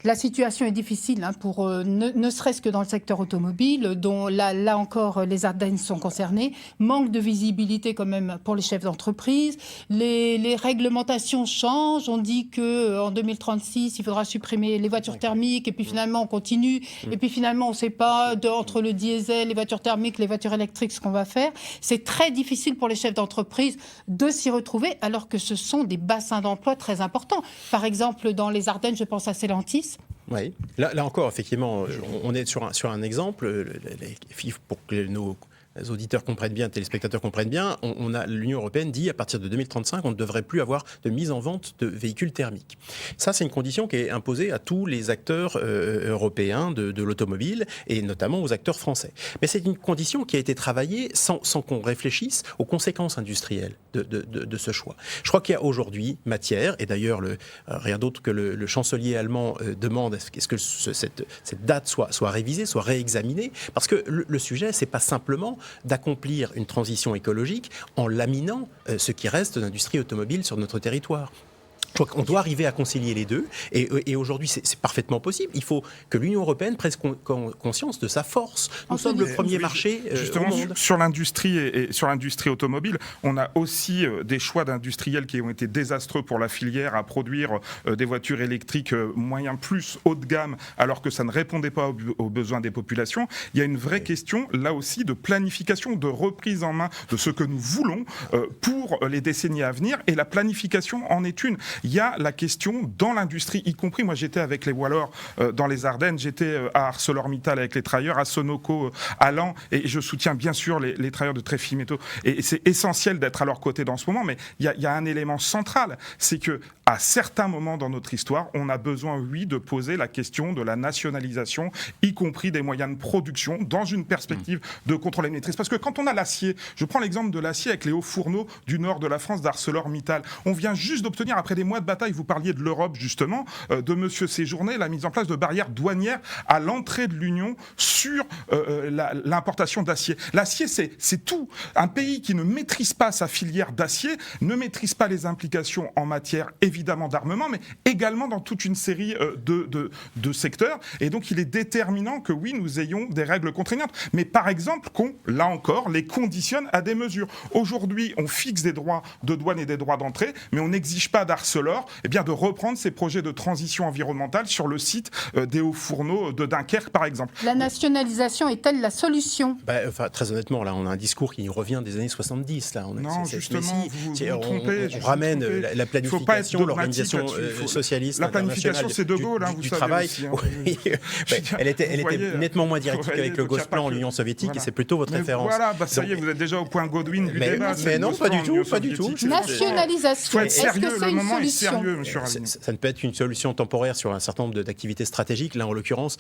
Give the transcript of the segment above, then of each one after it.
La situation est difficile pour ne serait-ce que dans le secteur automobile, dont là encore les Ardennes sont concernées. Manque de visibilité quand même pour les chefs d'entreprise. Les réglementations changent. On dit qu'en 2036, il faudra supprimer les voitures thermiques et puis finalement on continue. Et puis finalement on ne sait pas entre le diesel, les voitures thermiques, les voitures électriques ce qu'on va faire. C'est très difficile pour les chefs d'entreprise de s'y retrouver alors que ce sont des bassins d'emploi très importants. Par exemple, dans les Ardennes, je pense à Stellantis. Oui, là encore, effectivement, on est sur un exemple, pour que nos auditeurs comprennent bien, téléspectateurs comprennent bien, l'Union européenne dit à partir de 2035, on ne devrait plus avoir de mise en vente de véhicules thermiques. Ça, c'est une condition qui est imposée à tous les acteurs européens de l'automobile et notamment aux acteurs français. Mais c'est une condition qui a été travaillée sans qu'on réfléchisse aux conséquences industrielles de ce choix. Je crois qu'il y a aujourd'hui matière, et d'ailleurs, rien d'autre que le chancelier allemand demande est-ce que cette date soit révisée, soit réexaminée, parce que le sujet, c'est pas simplement d'accomplir une transition écologique en laminant ce qui reste d'industrie automobile sur notre territoire. Je crois qu'on doit arriver à concilier les deux, et aujourd'hui c'est parfaitement possible. Il faut que l'Union européenne prenne conscience de sa force. Nous sommes le premier marché justement, au monde. Sur l'industrie et sur l'industrie automobile, on a aussi des choix d'industriels qui ont été désastreux pour la filière à produire des voitures électriques moyen plus haut de gamme, alors que ça ne répondait pas aux besoins des populations. Il y a une vraie question, là aussi, de planification, de reprise en main de ce que nous voulons pour les décennies à venir, et la planification en est une. Il y a la question dans l'industrie, y compris, moi j'étais avec les Wallers dans les Ardennes, j'étais à ArcelorMittal avec les travailleurs, à Sonoco, à Laon, et je soutiens bien sûr les travailleurs de Tréfimétaux. Et c'est essentiel d'être à leur côté dans ce moment, mais il y a un élément central, c'est que à certains moments dans notre histoire, on a besoin, oui, de poser la question de la nationalisation, y compris des moyens de production, dans une perspective de contrôle et de maîtrise. Parce que quand on a l'acier, je prends l'exemple de l'acier avec les hauts fourneaux du nord de la France d'ArcelorMittal, on vient juste d'obtenir, après des mois de bataille, vous parliez de l'Europe justement, de Monsieur Séjourné, la mise en place de barrières douanières à l'entrée de l'Union sur l'importation d'acier. L'acier, c'est tout. Un pays qui ne maîtrise pas sa filière d'acier ne maîtrise pas les implications en matière évidemment d'armement, mais également dans toute une série de secteurs. Et donc il est déterminant que oui, nous ayons des règles contraignantes, mais par exemple qu'on, là encore, les conditionne à des mesures. Aujourd'hui, on fixe des droits de douane et des droits d'entrée, mais on n'exige pas d'Arcelor de reprendre ses projets de transition environnementale sur le site des hauts fourneaux de Dunkerque, par exemple. La nationalisation est-elle la solution ? Très honnêtement, là, on a un discours qui revient des années 70. Là. Non, justement, vous trompez. On ramène la planification, l'organisation socialiste la planification, c'est De Gaulle, du travail. Aussi, hein. Oui. Elle était nettement moins directive avec le Gosplan, l'Union soviétique, et c'est plutôt votre référence. Voilà, ça y est, vous êtes déjà au point Godwin du débat. Mais non, pas du tout. Nationalisation, faut être sérieux, est-ce que c'est une solution ? Ça ne peut être une solution temporaire sur un certain nombre d'activités stratégiques. Là, en l'occurrence,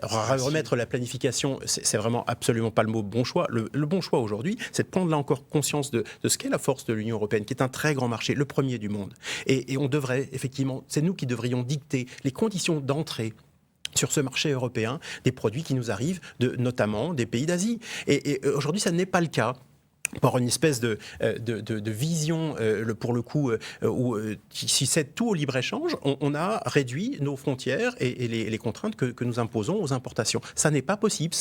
remettre la planification, c'est vraiment absolument pas le mot bon choix. Le bon choix aujourd'hui, c'est de prendre là encore conscience de ce qu'est la force de l'Union européenne, qui est un très grand marché, le premier du monde. Et on devrait, effectivement, c'est nous qui devrions dicter les conditions d'entrée sur ce marché européen des produits qui nous arrivent notamment des pays d'Asie. Et aujourd'hui, ça n'est pas le cas. Par une espèce de vision, pour le coup, qui cède tout au libre-échange, on a réduit nos frontières et les contraintes que nous imposons aux importations. Ça n'est pas possible.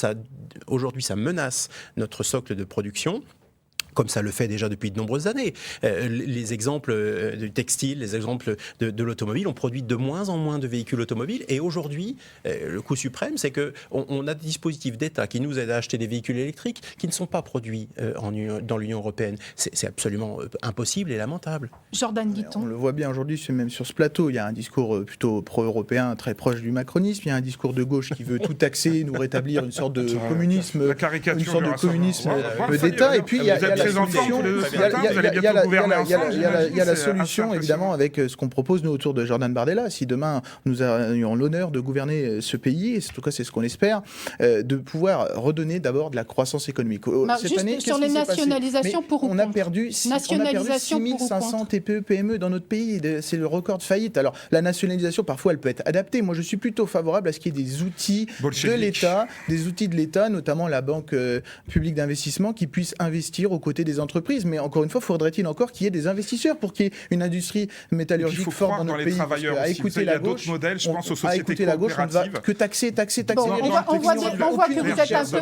Aujourd'hui, ça menace notre socle de production, comme ça le fait déjà depuis de nombreuses années. Les exemples du textile, les exemples de l'automobile, on produit de moins en moins de véhicules automobiles, et aujourd'hui, le coup suprême, c'est qu'on a des dispositifs d'État qui nous aident à acheter des véhicules électriques qui ne sont pas produits dans l'Union européenne. C'est absolument impossible et lamentable. Jordan Guitton. On le voit bien aujourd'hui, même sur ce plateau, il y a un discours plutôt pro-européen, très proche du macronisme, il y a un discours de gauche qui veut tout taxer, nous rétablir une sorte de communisme, d'État, et puis il y a la solution, évidemment, avec ce qu'on propose, nous, autour de Jordan Bardella. Si demain, nous avions l'honneur de gouverner ce pays, et en tout cas, c'est ce qu'on espère, de pouvoir redonner d'abord de la croissance économique. Cette année, sur les nationalisations pour ou contre ? On a perdu 6500 TPE, PME dans notre pays. C'est le record de faillite. Alors, la nationalisation, parfois, elle peut être adaptée. Moi, je suis plutôt favorable à ce qu'il y ait des outils de l'État, notamment la Banque publique d'investissement, qui puissent investir aux côtés côté des entreprises, mais encore une fois, faudrait-il encore qu'il y ait des investisseurs pour qu'il y ait une industrie métallurgique forte dans notre pays. À écouter la gauche, modèles, je pense aux sociétés coopératives. Que taxer. Bon, on voit que vous êtes un peu...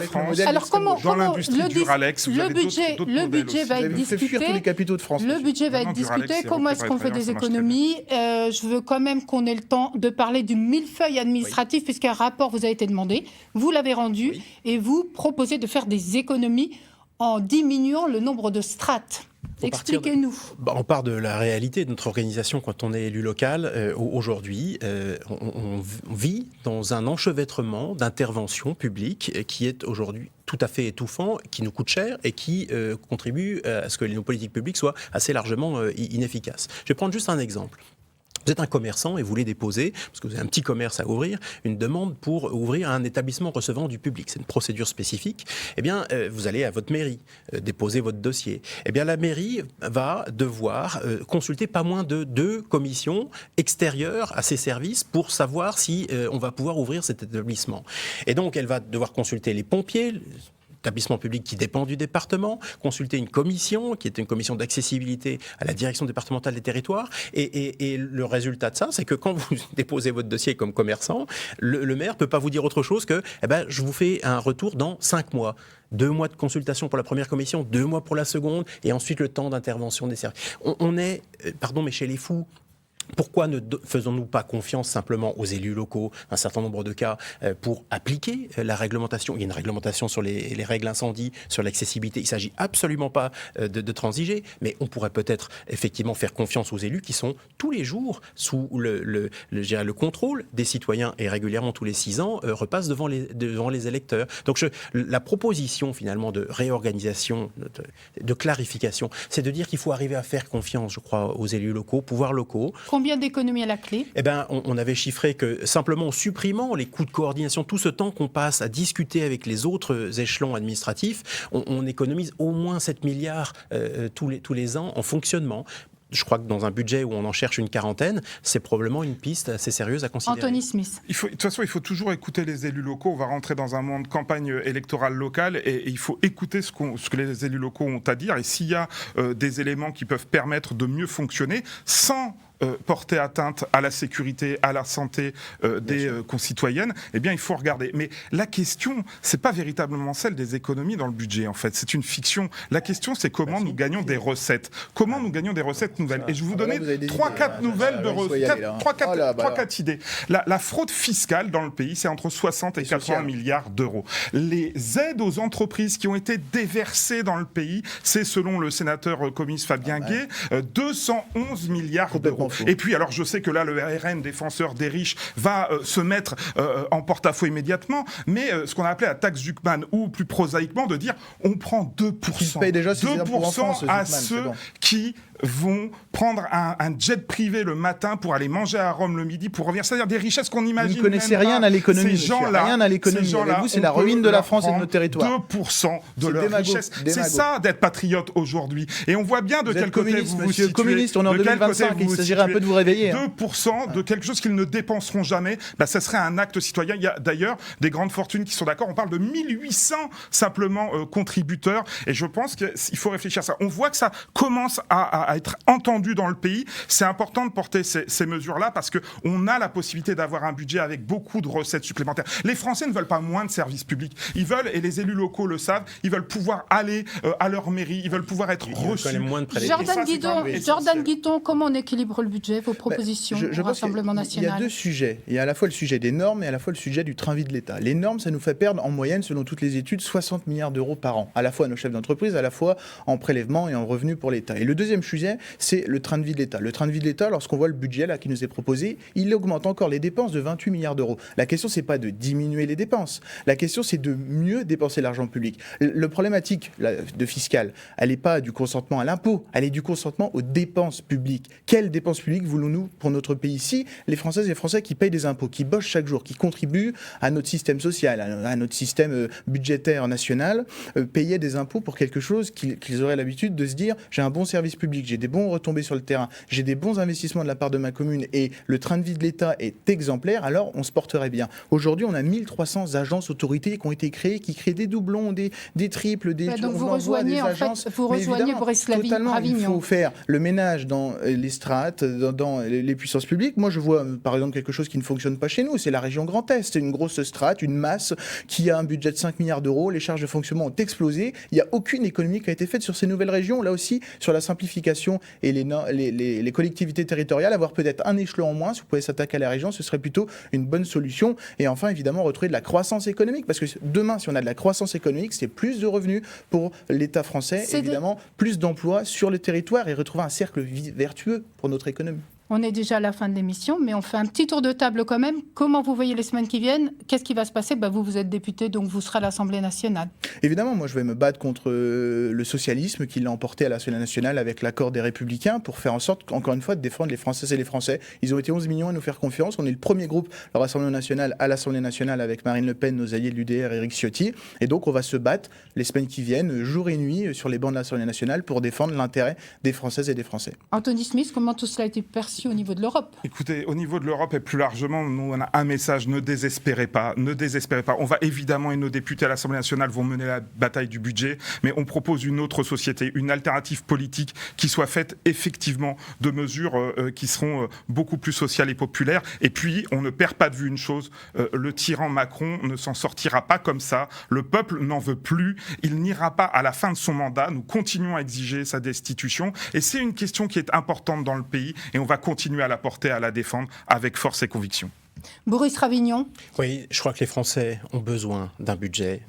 Alors comment le budget va être discuté. Le budget va être discuté. Comment est-ce qu'on fait des économies? Je veux quand même qu'on ait le temps de parler du millefeuille administratif, puisqu'un rapport vous a été demandé. Vous l'avez rendu et vous proposez de faire des économies en diminuant le nombre de strates. Expliquez-nous. On part de la réalité de notre organisation quand on est élu local. Aujourd'hui, on vit dans un enchevêtrement d'interventions publiques qui est aujourd'hui tout à fait étouffant, qui nous coûte cher et qui contribue à ce que nos politiques publiques soient assez largement inefficaces. Je vais prendre juste un exemple. Vous êtes un commerçant et vous voulez déposer, parce que vous avez un petit commerce à ouvrir, une demande pour ouvrir un établissement recevant du public. C'est une procédure spécifique. Eh bien, vous allez à votre mairie déposer votre dossier. Eh bien, la mairie va devoir consulter pas moins de 2 commissions extérieures à ses services pour savoir si on va pouvoir ouvrir cet établissement. Et donc, elle va devoir consulter les pompiers, établissement public qui dépend du département, consulter une commission qui est une commission d'accessibilité à la direction départementale des territoires. Et le résultat de ça, c'est que quand vous déposez votre dossier comme commerçant, le maire ne peut pas vous dire autre chose que je vous fais un retour dans 5 mois. 2 mois de consultation pour la première commission, 2 mois pour la seconde, et ensuite le temps d'intervention des services. On est, pardon, mais chez les fous. Pourquoi ne faisons-nous pas confiance simplement aux élus locaux, un certain nombre de cas, pour appliquer la réglementation? Il y a une réglementation sur les règles incendie, sur l'accessibilité. Il ne s'agit absolument pas de transiger, mais on pourrait peut-être effectivement faire confiance aux élus qui sont tous les jours sous le contrôle des citoyens et régulièrement tous les 6 ans repassent devant les électeurs. Donc la proposition finalement de réorganisation, de clarification, c'est de dire qu'il faut arriver à faire confiance, je crois, aux élus locaux, pouvoirs locaux. Combien d'économies à la clé? On avait chiffré que simplement en supprimant les coûts de coordination, tout ce temps qu'on passe à discuter avec les autres échelons administratifs, on économise au moins 7 milliards tous les ans en fonctionnement. Je crois que dans un budget où on en cherche une 40aine, c'est probablement une piste assez sérieuse à considérer. Anthony Smith. De toute façon, il faut toujours écouter les élus locaux. On va rentrer dans un monde campagne électorale locale et il faut écouter ce que les élus locaux ont à dire. Et s'il y a des éléments qui peuvent permettre de mieux fonctionner sans porter atteinte à la sécurité, à la santé des concitoyennes, eh bien, il faut regarder. Mais la question, c'est pas véritablement celle des économies dans le budget, en fait. C'est une fiction. La question, c'est comment nous gagnons des recettes. Comment nous gagnons des recettes nouvelles. Et je vais vous donner 3-4 nouvelles de recettes. 3-4 idées. La fraude fiscale dans le pays, c'est entre 60 et 80 milliards d'euros. Les aides aux entreprises qui ont été déversées dans le pays, c'est, selon le sénateur communiste Fabien Gay, 211 milliards d'euros. Et puis, alors je sais que là, le RN, défenseur des riches, va se mettre en porte-à-faux immédiatement, mais ce qu'on a appelé la taxe Zuckman, ou plus prosaïquement, de dire on prend 2%, déjà 2% à ceux qui vont prendre un jet privé le matin pour aller manger à Rome le midi pour revenir. C'est-à-dire des richesses qu'on imagine. Vous ne connaissez rien à l'économie, monsieur. Rien à l'économie. Vous, c'est la ruine de la France et de notre territoire. 2% de leur richesse. C'est ça d'être patriote aujourd'hui. Et on voit bien de quel côté vous vous situez. Communiste, on est en 2025, il s'agirait un peu de vous réveiller. 2% de quelque chose qu'ils ne dépenseront jamais, ça serait un acte citoyen. Il y a d'ailleurs des grandes fortunes qui sont d'accord. On parle de 1800 simplement contributeurs. Et je pense qu'il faut réfléchir à ça. On voit que ça commence à être entendu dans le pays. C'est important de porter ces mesures-là parce qu'on a la possibilité d'avoir un budget avec beaucoup de recettes supplémentaires. Les Français ne veulent pas moins de services publics. Ils veulent, et les élus locaux le savent, ils veulent pouvoir aller à leur mairie, ils veulent pouvoir être reçus. Jordan Guidon, comment on équilibre le budget, vos propositions au Rassemblement national? Il y a 2 sujets. Il y a à la fois le sujet des normes et à la fois le sujet du train-vie de l'État. Les normes, ça nous fait perdre en moyenne, selon toutes les études, 60 milliards d'euros par an, à la fois à nos chefs d'entreprise, à la fois en prélèvement et en revenus pour l'État. Et le deuxième sujet, c'est le train de vie de l'État. Le train de vie de l'État, lorsqu'on voit le budget là, qui nous est proposé, il augmente encore les dépenses de 28 milliards d'euros. La question, c'est pas de diminuer les dépenses. La question, c'est de mieux dépenser l'argent public. Le problématique de fiscal, elle n'est pas du consentement à l'impôt, elle est du consentement aux dépenses publiques. Quelles dépenses publiques voulons-nous pour notre pays ici? Les Françaises et les Français qui payent des impôts, qui bossent chaque jour, qui contribuent à notre système social, à notre système budgétaire national, payer des impôts pour quelque chose qu'ils auraient l'habitude de se dire, j'ai un bon service public, j'ai des bons retombées sur le terrain, j'ai des bons investissements de la part de ma commune et le train de vie de l'État est exemplaire, alors on se porterait bien. Aujourd'hui, on a 1300 agences autorités qui ont été créées, qui créent des doublons, des triples, donc vous rejoignez, vous rejoignez Boris Ravignon. Il faut faire le ménage dans les strates, dans les puissances publiques. Moi, je vois par exemple quelque chose qui ne fonctionne pas chez nous, c'est la région Grand Est. C'est une grosse strate, une masse qui a un budget de 5 milliards d'euros, les charges de fonctionnement ont explosé. Il n'y a aucune économie qui a été faite sur ces nouvelles régions. Là aussi, sur la simplification et les collectivités territoriales, avoir peut-être un échelon en moins, si vous pouvez s'attaquer à la région, ce serait plutôt une bonne solution. Et enfin, évidemment, retrouver de la croissance économique, parce que demain, si on a de la croissance économique, c'est plus de revenus pour l'État français, évidemment, plus d'emplois sur le territoire et retrouver un cercle vertueux pour notre économie. On est déjà à la fin de l'émission, mais on fait un petit tour de table quand même. Comment vous voyez les semaines qui viennent? Qu'est-ce qui va se passer? Vous êtes député, donc vous serez à l'Assemblée nationale. Évidemment, moi je vais me battre contre le socialisme qui l'a emporté à l'Assemblée nationale avec l'accord des Républicains pour faire en sorte, encore une fois, de défendre les Françaises et les Français. Ils ont été 11 millions à nous faire confiance. On est le premier groupe à l'Assemblée nationale avec Marine Le Pen, nos alliés de l'UDR, Éric Ciotti. Et donc on va se battre les semaines qui viennent, jour et nuit, sur les bancs de l'Assemblée nationale pour défendre l'intérêt des Françaises et des Français. Anthony Smith, comment tout cela a été perçu au niveau de l'Europe? Écoutez, au niveau de l'Europe et plus largement, nous on a un message, ne désespérez pas, ne désespérez pas. On va évidemment, et nos députés à l'Assemblée nationale vont mener la bataille du budget, mais on propose une autre société, une alternative politique qui soit faite effectivement de mesures qui seront beaucoup plus sociales et populaires. Et puis, on ne perd pas de vue une chose, le tyran Macron ne s'en sortira pas comme ça, le peuple n'en veut plus, il n'ira pas à la fin de son mandat, nous continuons à exiger sa destitution, et c'est une question qui est importante dans le pays, et on va continuer à la porter, à la défendre avec force et conviction. Boris Ravignon. Oui, je crois que les Français ont besoin d'un budget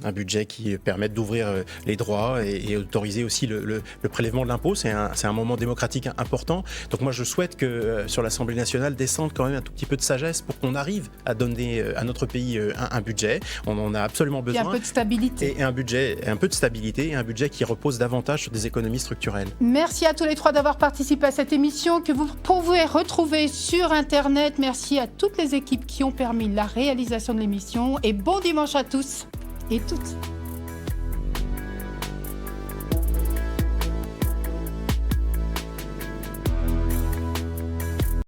qui permette d'ouvrir les droits et autoriser aussi le prélèvement de l'impôt. C'est un moment démocratique important. Donc moi, je souhaite que sur l'Assemblée nationale descende quand même un tout petit peu de sagesse pour qu'on arrive à donner à notre pays un budget. On en a absolument besoin. Et un peu de stabilité. Et un peu de stabilité et un budget qui repose davantage sur des économies structurelles. Merci à tous les trois d'avoir participé à cette émission que vous pouvez retrouver sur Internet. Merci à toutes les équipes qui ont permis la réalisation de l'émission et bon dimanche à tous et toutes.